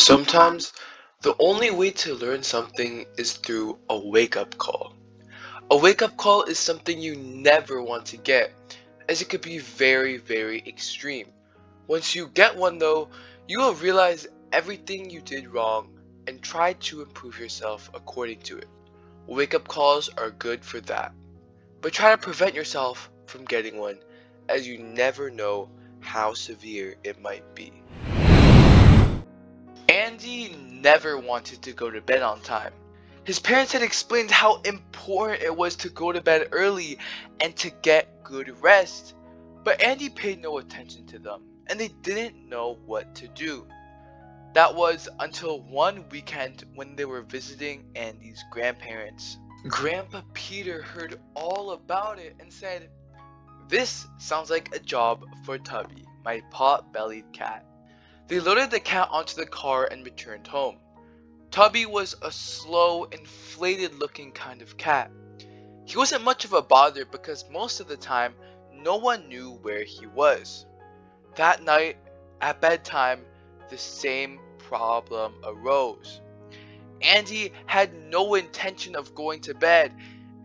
Sometimes the only way to learn something is through a wake-up call. A wake-up call is something you never want to get, as it could be very, very extreme. Once you get one though, you will realize everything you did wrong and try to improve yourself according to it. Wake-up calls are good for that, but try to prevent yourself from getting one, as you never know how severe it might be. Andy never wanted to go to bed on time. His parents had explained how important it was to go to bed early and to get good rest, but Andy paid no attention to them, and they didn't know what to do. That was until one weekend when they were visiting Andy's grandparents. Grandpa Peter heard all about it and said, "This sounds like a job for Tubby, my pot-bellied cat." They loaded the cat onto the car and returned home. Tubby was a slow, inflated looking kind of cat. He wasn't much of a bother because most of the time, no one knew where he was. That night, at bedtime, the same problem arose. Andy had no intention of going to bed,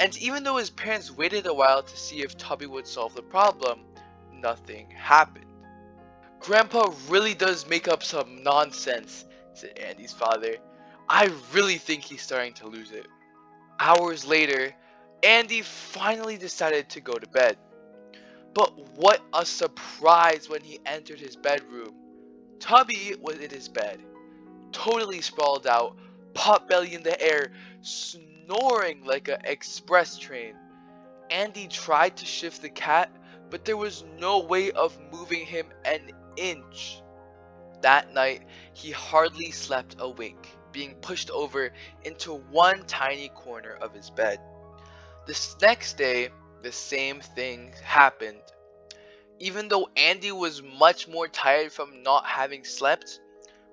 and even though his parents waited a while to see if Tubby would solve the problem, nothing happened. "Grandpa really does make up some nonsense," said Andy's father. "I really think he's starting to lose it." Hours later, Andy finally decided to go to bed. But what a surprise when he entered his bedroom. Tubby was in his bed, totally sprawled out, pot-belly in the air, snoring like an express train. Andy tried to shift the cat, but there was no way of moving him an inch. That night, he hardly slept a wink, being pushed over into one tiny corner of his bed. The next day, the same thing happened. Even though Andy was much more tired from not having slept,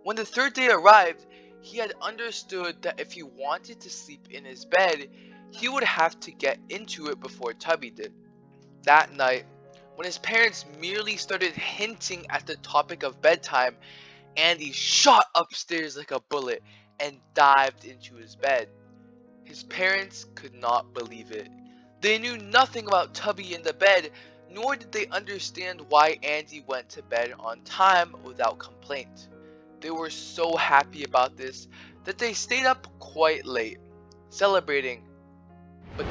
when the third day arrived, he had understood that if he wanted to sleep in his bed, he would have to get into it before Tubby did. That night, when his parents merely started hinting at the topic of bedtime, Andy shot upstairs like a bullet and dived into his bed. His parents could not believe it. They knew nothing about Tubby in the bed, nor did they understand why Andy went to bed on time without complaint. They were so happy about this that they stayed up quite late, celebrating, but